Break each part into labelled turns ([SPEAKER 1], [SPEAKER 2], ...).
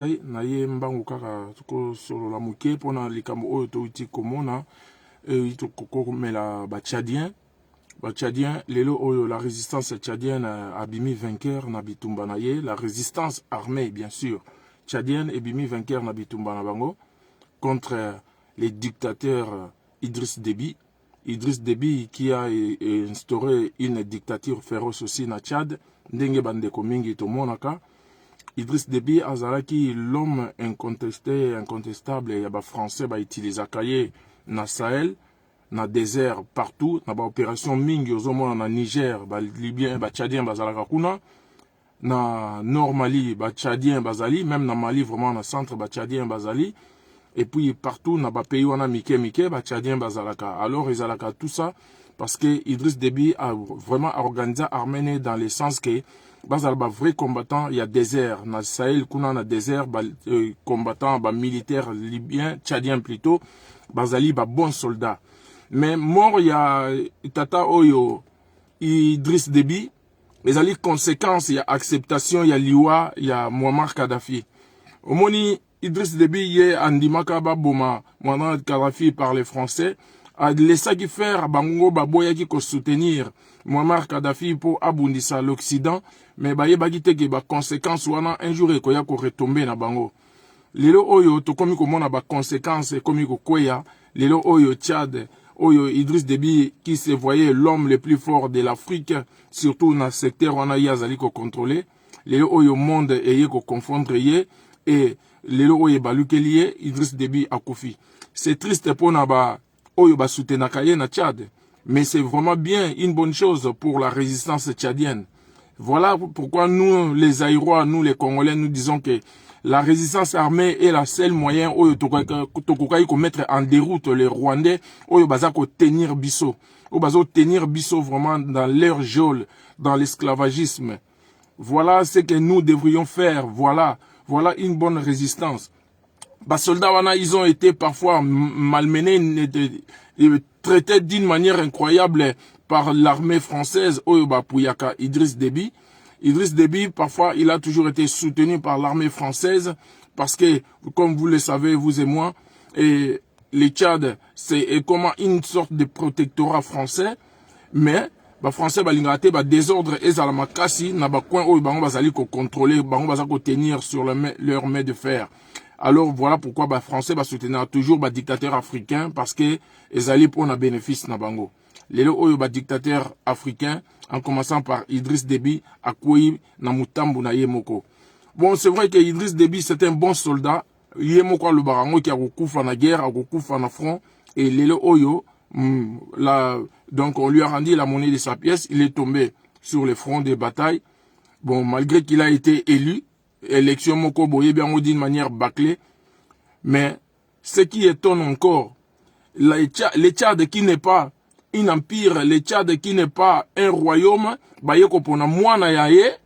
[SPEAKER 1] na ye mbangu kaka tuko solo la muke pona likambo oyo touti komona tokomela bachadien lelo oyo la résistance tchadienne abimi vainqueur na bitumba na ye, la résistance armée bien sûr tchadienne ebimi vainqueur na bitumba na bango contre les dictateurs Idriss Déby qui a instauré une dictature féroce aussi na Tchad ndenge bandeko mingi tomonaka. Idriss Déby azalaki l'homme incontestable ya ba français ba utilisaka ye na Sahel, na désert partout, na ba opération mingi ozomona na Niger, ba Libyen, ba Tchadien bazalaka kuna, na Nord Mali, ba Tchadien bazali, même na Mali vraiment na centre ba Tchadien bazali, et puis partout na ba pays wana mike ba Tchadien bazalaka. Alors ezalaka tout ça parce que Idriss Déby a vraiment organisé armée dans le sens que bazal ba vrai combattant, il y a désert na Sahel kuna na désert ba combattant ba militaire libyen tchadien plutôt bazali ba bon soldat. Mais mort il y a tata oyo Idriss Déby, les ali conséquences, il y a acceptation, il y a liwa, il y a Muammar Kadhafi. Omoni Idriss Déby ye andimaka ba boma Muammar Kadhafi par les Français a laissé qui faire bango baboya qui ko soutenir Muammar Kadhafi pour abundisa l'Occident, mais ba yebaki te ke ba conséquences wana un jour ekoya ko retomber na bango. Lelo oyo to komi komona ba conséquences komi ko kweya, lelo oyo Tchad, oyo Idriss Déby qui se voyait l'homme le plus fort de l'Afrique, surtout dans le secteur wana yazali ko contrôler, lelo oyo monde eye ko confondre ye et lelo oyo balukeli Idriss Déby akufi. C'est triste pour na ba oyo ba soutenaka ye na Tchad. Mais c'est vraiment bien une bonne chose pour la résistance tchadienne. Voilà pourquoi nous, les Aïrois, nous les Congolais, nous disons que la résistance armée est la seule moyen où tokokai ko mettre en déroute les Rwandais, où bazako tenir biso, où bazako tenir biso vraiment dans leur geôle, dans l'esclavagisme. Voilà ce que nous devrions faire. Voilà une bonne résistance. Les soldats wana, ils ont été parfois malmenés, traités d'une manière incroyable par l'armée française, Oyoba Pouyaka, Idriss Déby. Idriss Déby, parfois, il a toujours été soutenu par l'armée française parce que, comme vous le savez, vous et moi, et les Tchad, c'est comment une sorte de protectorat français, mais les Français, balingate, désordre, ezalamakasi, na ba coin où bango bazali ko contrôler, bango bazako tenir sur leur main de fer. Alors voilà pourquoi les Français soutenir toujours les dictateurs africains parce que les alliés pour un bénéfice na bango. Les dictateurs africains, en commençant par Idriss Déby, Akouyi, na Mutambu na Yemoko. Bon, c'est vrai que Idriss Déby c'est un bon soldat. Yemoko le barango qui a recouvert la guerre, a recouvert le front. Et Lelo Oyo, donc on lui a rendu la monnaie de sa pièce. Il est tombé sur le front des batailles. Bon, malgré qu'il a été élu, élection moko boye bien d'une manière bâclée, mais ce qui étonne encore, le Tchad qui n'est pas un empire, le Tchad qui n'est pas un royaume, bayeko pona mwana yaye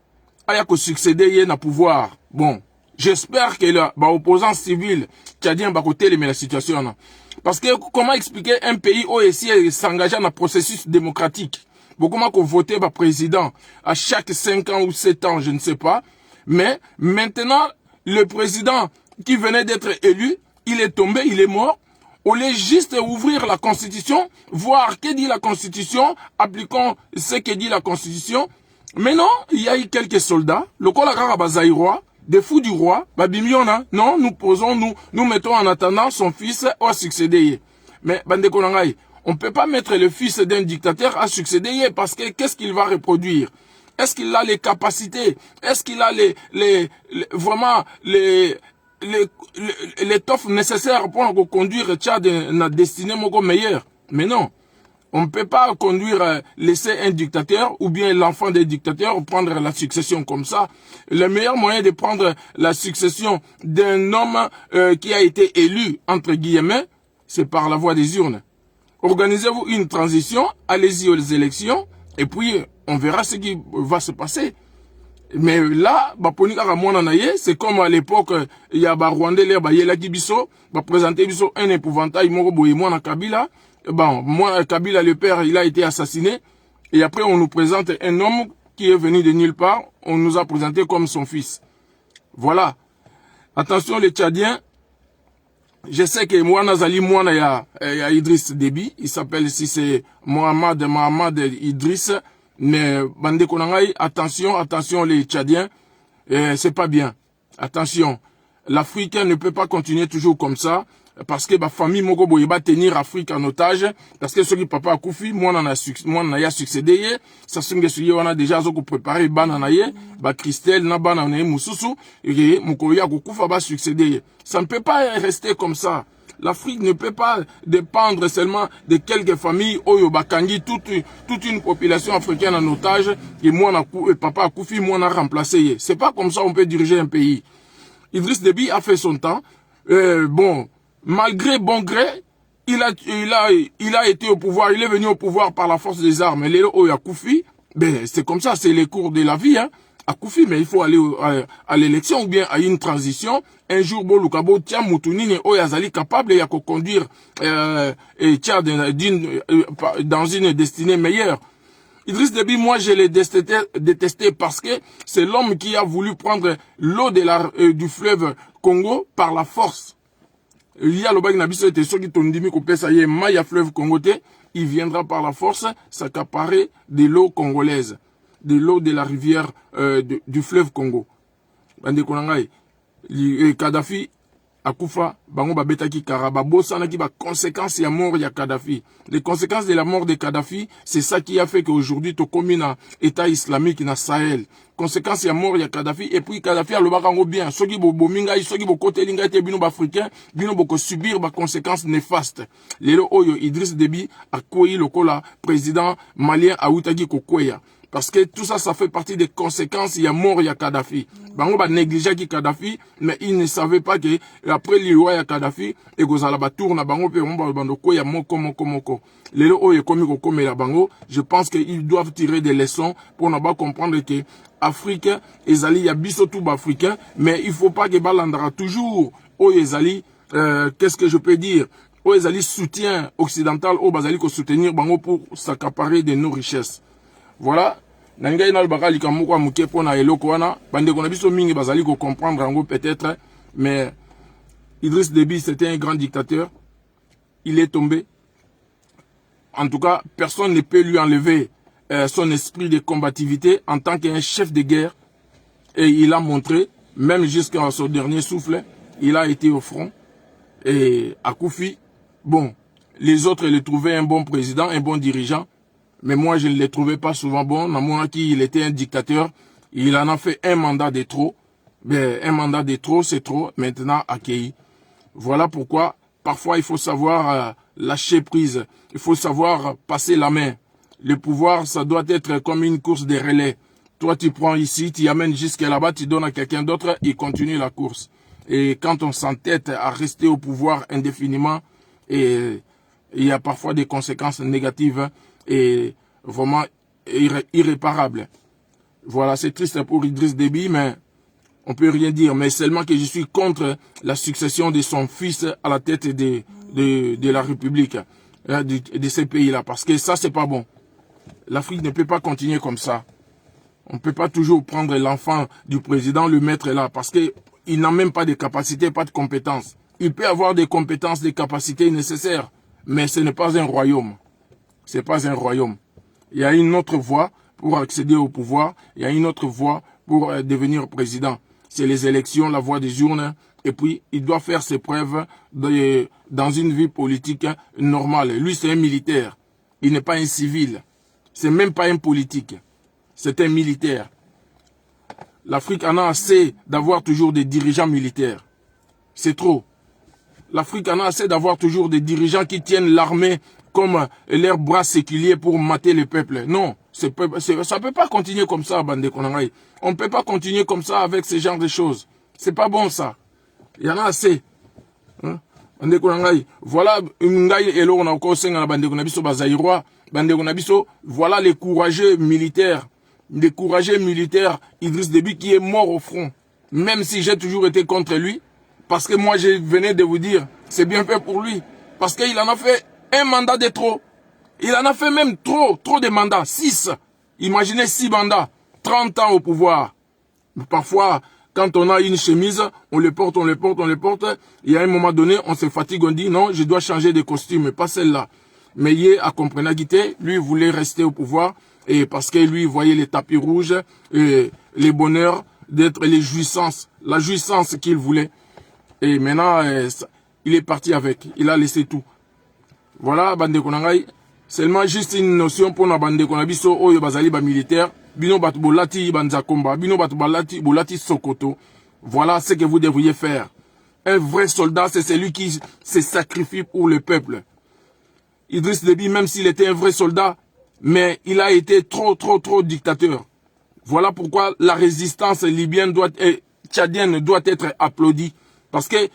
[SPEAKER 1] ayako succéder ye na pouvoir. Bon, j'espère que le opposant civil tchadien va côté la situation. Parce que comment expliquer un pays où ici s'engager dans un processus démocratique? Comment qu'on voter par président à chaque 5 ans ou 7 ans, je ne sais pas. Mais maintenant, le président qui venait d'être élu, il est tombé, il est mort. On lieu juste ouvrir la Constitution, voir que dit la Constitution, appliquons ce que dit la Constitution. Mais non, il y a eu quelques soldats, le Kolakara Bazaïrois, des fous du roi, Babimiona, non, nous mettons en attendant son fils à succéder. Mais Bandekonangai, on ne peut pas mettre le fils d'un dictateur à succéder parce que qu'est-ce qu'il va reproduire? Est-ce qu'il a les capacités? Est-ce qu'il a vraiment l'étoffe nécessaire pour conduire Tchad à destinée meilleure? Mais non. On ne peut pas laisser un dictateur ou bien l'enfant des dictateurs prendre la succession comme ça. Le meilleur moyen de prendre la succession d'un homme qui a été élu, entre guillemets, c'est par la voie des urnes. Organisez-vous une transition, allez-y aux élections, et puis on verra ce qui va se passer. Mais là, c'est comme à l'époque, il y a des Rwandais, qui présenté un épouvantail, Kabila. Bon, moi, Kabila, le père, il a été assassiné. Et après, on nous présente un homme qui est venu de nulle part. On nous a présenté comme son fils. Voilà. Attention les Tchadiens, je sais que moi, Nazali, moi, il y a Idriss Déby, il s'appelle, si c'est Mohamed Idriss, mais Bande Konangai, attention les Tchadiens, c'est pas bien. Attention, l'Afrique ne peut pas continuer toujours comme ça, parce que ma famille moko boye va tenir l'Afrique en otage, parce que ceux qui papa a koufi, moi on a succédé, ça on a déjà préparé bananaye, ba Christelle na bananaye mususu, et mukoya koufa va succéder. Ça ne peut pas rester comme ça. L'Afrique ne peut pas dépendre seulement de quelques familles oyo bakangi toute une population africaine en otage, et moi papa a koufi, moi on a remplacé. C'est pas comme ça on peut diriger un pays. Idriss Déby a fait son temps, bon, malgré bon gré, il a été au pouvoir, il est venu au pouvoir par la force des armes. Les Oya Koufi, ben c'est comme ça, c'est les cours de la vie, hein. À Koufi, mais il faut aller à l'élection ou bien à une transition. Un jour, bon, Lukabo, tiens, Moutounine, Oya Zali capable, il y a qu'à conduire Tchad dans une destinée meilleure. Idriss Déby, moi, je l'ai détesté parce que c'est l'homme qui a voulu prendre l'eau du fleuve Congo par la force. Il y a le bac nabiso était ceux qui t'ont dit que ça y est, Maya fleuve congolais, il viendra par la force s'accaparer de l'eau congolaise, de l'eau de la rivière du fleuve Congo. Bande Konangai, Kadhafi Akoufa, bango babetaki karaba, bosanaki ba conséquences ya mort ya Kadhafi. Les conséquences de la mort de Kadhafi, c'est ça qui a fait qu'aujourd'hui to commune État islamique na Sahel. Conséquences ya mort ya Kadhafi, et puis Kadhafi a le bakango bien. Soki bo bominga, soki bo kote linga te bino ba africain, bino boko subir ba conséquences néfastes. Lelo oyo Idriss Déby a koyi lokola président malien a outagi kokweya. Parce que tout ça, ça fait partie des conséquences. Il y a mort, il y a Kadhafi. Bango ba négliger qui Kadhafi, mais ils ne savaient pas que après l'Iwa ya Kadhafi, et que la tourne à Bango, puis on va bandoko ya moko. Les lois et comme la Bango, je pense qu'ils doivent tirer des leçons pour ne pas comprendre que Afrique, Ezali, il y a biso tout africain, mais il faut pas que balandra toujours. Oh Ezali, qu'est-ce que je peux dire? Oh Ezali soutien occidental, oh Bazali ko soutenir Bango pour s'accaparer de nos richesses. Voilà, nangai na bakali kamukwa muke pona eloko wana bande kona biso mingi bazali ko comprendre ngo peut-être, mais Idriss Déby c'était un grand dictateur. Il est tombé. En tout cas, personne ne peut lui enlever son esprit de combativité en tant qu'un chef de guerre, et il a montré même jusqu'à son dernier souffle, il a été au front. Et à Koufi, bon, les autres le trouvaient un bon président, un bon dirigeant. Mais moi, je ne le trouvais pas souvent bon. Namonaki, il était un dictateur. Il en a fait un mandat de trop. Mais un mandat de trop, c'est trop. Maintenant, accueilli. Voilà pourquoi, parfois, il faut savoir lâcher prise. Il faut savoir passer la main. Le pouvoir, ça doit être comme une course de relais. Toi, tu prends ici, tu amènes jusqu'à là-bas, tu donnes à quelqu'un d'autre, il continue la course. Et quand on s'entête à rester au pouvoir indéfiniment, et il y a parfois des conséquences négatives et vraiment irréparables. Voilà, c'est triste pour Idriss Déby, mais on peut rien dire. Mais seulement que je suis contre la succession de son fils à la tête de la République, de ces pays-là. Parce que ça, c'est pas bon. L'Afrique ne peut pas continuer comme ça. On ne peut pas toujours prendre l'enfant du président, le mettre là, parce qu'il n'a même pas de capacité, pas de compétences. Il peut avoir des compétences, des capacités nécessaires, mais ce n'est pas un royaume. Ce n'est pas un royaume. Il y a une autre voie pour accéder au pouvoir. Il y a une autre voie pour devenir président. C'est les élections, la voie des urnes. Et puis, il doit faire ses preuves dans une vie politique normale. Lui, c'est un militaire. Il n'est pas un civil. C'est même pas un politique. C'est un militaire. L'Afrique en a assez d'avoir toujours des dirigeants militaires. C'est trop. L'Afrique en a assez d'avoir toujours des dirigeants qui tiennent l'armée comme leurs bras séculiers pour mater le peuple. Non, ça ne peut pas continuer comme ça, Bande Konangai. On ne peut pas continuer comme ça avec ce genre de choses. C'est pas bon ça. Il y en a assez. Hein? Bande Konangai. Voilà, voilà les courageux militaires. Les courageux militaires, Idriss Déby qui est mort au front. Même si j'ai toujours été contre lui, parce que moi je venais de vous dire, c'est bien fait pour lui. Parce qu'il en a fait un mandat de trop. Il en a fait même trop de mandats. 6. Imaginez 6 mandats. 30 ans au pouvoir. Parfois, Quand on a une chemise, on le porte, on le porte, on le porte. Et à un moment donné, on se fatigue, on dit non, je dois changer de costume, mais pas celle-là. Mais Yé a compris Guité, lui voulait rester au pouvoir, et parce que lui voyait les tapis rouges, et les bonheurs d'être les jouissances, la jouissance qu'il voulait. Et maintenant, il est parti avec, il a laissé tout. Voilà, bande konangai, seulement juste une notion pour na bande konabiso, oyo bazali ba militaire, bino batu bolati banzakomba, bino batu bolati Sokoto. Voilà ce que vous devriez faire. Un vrai soldat, c'est celui qui se sacrifie pour le peuple. Idriss Déby, même s'il était un vrai soldat, mais il a été trop dictateur. Voilà pourquoi la résistance libyenne tchadienne doit être applaudie. Parce que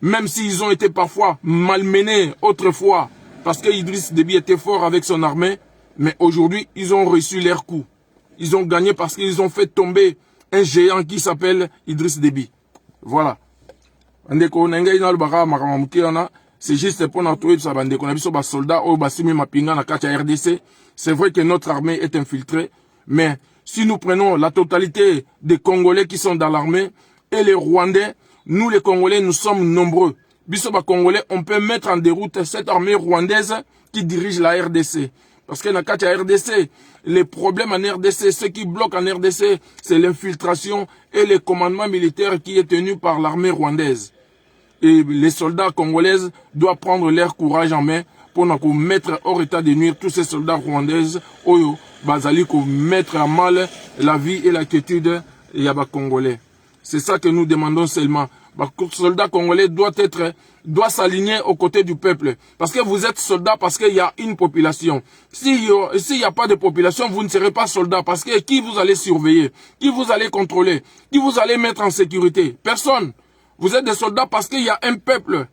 [SPEAKER 1] même s'ils ont été parfois malmenés autrefois, parce que Idriss Déby était fort avec son armée, mais aujourd'hui, ils ont reçu leur coup. Ils ont gagné parce qu'ils ont fait tomber un géant qui s'appelle Idriss Déby. Voilà. C'est juste pour notre soldats RDC. C'est vrai que notre armée est infiltrée, mais si nous prenons la totalité des Congolais qui sont dans l'armée et les Rwandais, nous les Congolais, nous sommes nombreux. Bisoba Congolais, on peut mettre en déroute cette armée rwandaise qui dirige la RDC. Parce que dans la RDC, les problèmes en RDC, ce qui bloque en RDC, c'est l'infiltration et le commandement militaire qui est tenu par l'armée rwandaise. Et les soldats congolais doivent prendre leur courage en main pour nous mettre hors état de nuire tous ces soldats rwandaises, oyo, bazali, mettre à mal la vie et la quiétude yaba congolais. C'est ça que nous demandons seulement. Le soldat congolais doit s'aligner aux côtés du peuple. Parce que vous êtes soldat parce qu'il y a une population. S'il n'y a pas de population, vous ne serez pas soldat. Parce que qui vous allez surveiller? Qui vous allez contrôler? Qui vous allez mettre en sécurité? Personne. Vous êtes des soldats parce qu'il y a un peuple.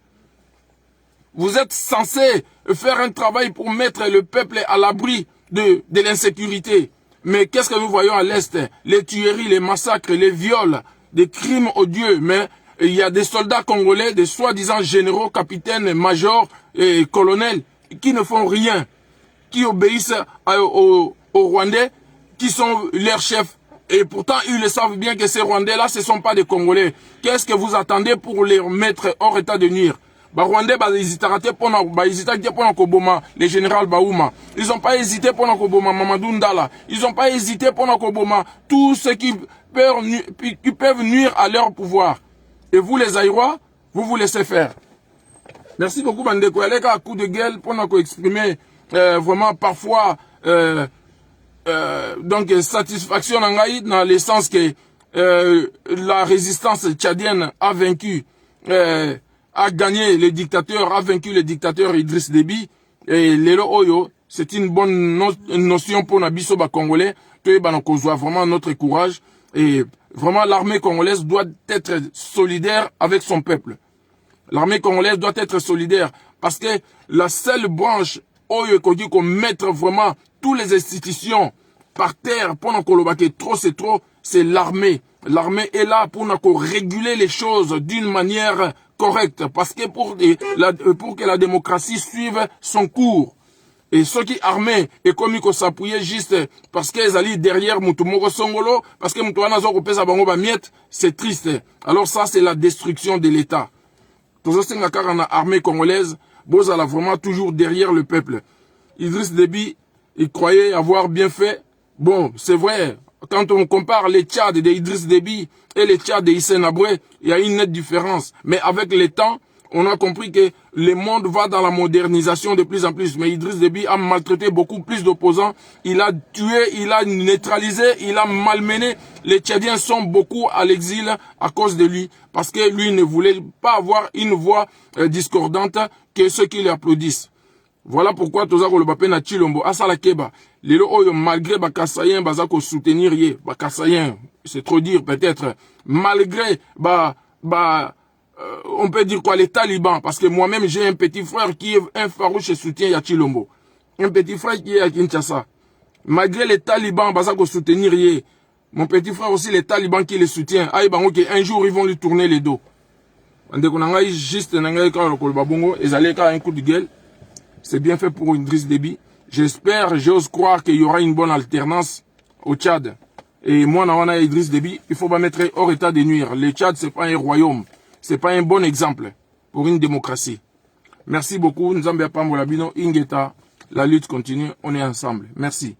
[SPEAKER 1] Vous êtes censés faire un travail pour mettre le peuple à l'abri de l'insécurité. Mais qu'est-ce que nous voyons à l'Est? Les tueries, les massacres, les viols, des crimes odieux. Mais il y a des soldats congolais, des soi-disant généraux, capitaines, majors et colonels qui ne font rien, qui obéissent aux Rwandais, qui sont leurs chefs. Et pourtant, ils le savent bien que ces Rwandais-là, ce ne sont pas des Congolais. Qu'est-ce que vous attendez pour les mettre hors état de nuire? Rwandais, les généraux Baouma. Ils n'ont pas hésité pour Nakoboma Mamadou Ndala. Ils n'ont pas hésité pour Nakoboma tous ceux qui peuvent nuire à leur pouvoir. Et vous, les Aïrois, vous laissez faire. Merci beaucoup, Bandeko. Il y a un coup de gueule pour nous exprimer vraiment parfois donc satisfaction dans le sens que la résistance tchadienne a vaincu, a gagné le dictateur, a vaincu le dictateur Idriss Déby. Et Lelo Oyo, c'est une bonne notion pour Nabiso Congolais, qu'on voit vraiment notre courage. Et vraiment, l'armée congolaise doit être solidaire avec son peuple. L'armée congolaise doit être solidaire parce que la seule branche Oyo Kodi qu'on mettre vraiment toutes les institutions par terre pour nous trop c'est trop, c'est l'armée. L'armée est là pour nous réguler les choses d'une manière correcte parce que pour que la démocratie suive son cours. Et ceux qui armés et comme ils s'appuyaient juste parce qu'ils allaient derrière Moutoumoro Songolo, parce que Moutouana Zoro pesa bango ba miette, c'est triste. Alors ça, c'est la destruction de l'État. Tous ces gars en armée congolaise, Bozala vraiment toujours derrière le peuple. Idriss Déby, il croyait avoir bien fait. Bon, c'est vrai, quand on compare les Tchad d'Idriss Déby et les Tchad d'Hissène Habré, il y a une nette différence. Mais avec le temps, on a compris que le monde va dans la modernisation de plus en plus. Mais Idriss Déby a maltraité beaucoup plus d'opposants. Il a tué, il a neutralisé, il a malmené. Les Tchadiens sont beaucoup à l'exil à cause de lui. Parce que lui ne voulait pas avoir une voix discordante que ceux qui l'applaudissent. Voilà pourquoi Tozako le Bapé na Chilombo, Asala Keba, Lelo Oyo, malgré Bakassayen, Bazako soutenir Ye, Bakassayen, c'est trop dire peut-être, malgré, on peut dire quoi, les talibans, parce que moi-même j'ai un petit frère qui est un farouche soutien à Chilombo. Un petit frère qui est à Kinshasa. Malgré les talibans, Bazako soutenir Ye, mon petit frère aussi, les talibans qui le soutiennent, un jour ils vont lui tourner les dos. Juste, un coup de gueule. C'est bien fait pour Idriss Déby. J'espère, j'ose croire qu'il y aura une bonne alternance au Tchad. Et moi, Nawana Idriss Déby, il faut pas mettre hors état de nuire. Le Tchad, c'est pas un royaume. C'est pas un bon exemple pour une démocratie. Merci beaucoup. Nzambe Apambo Labino, Ingeta. La lutte continue. On est ensemble. Merci.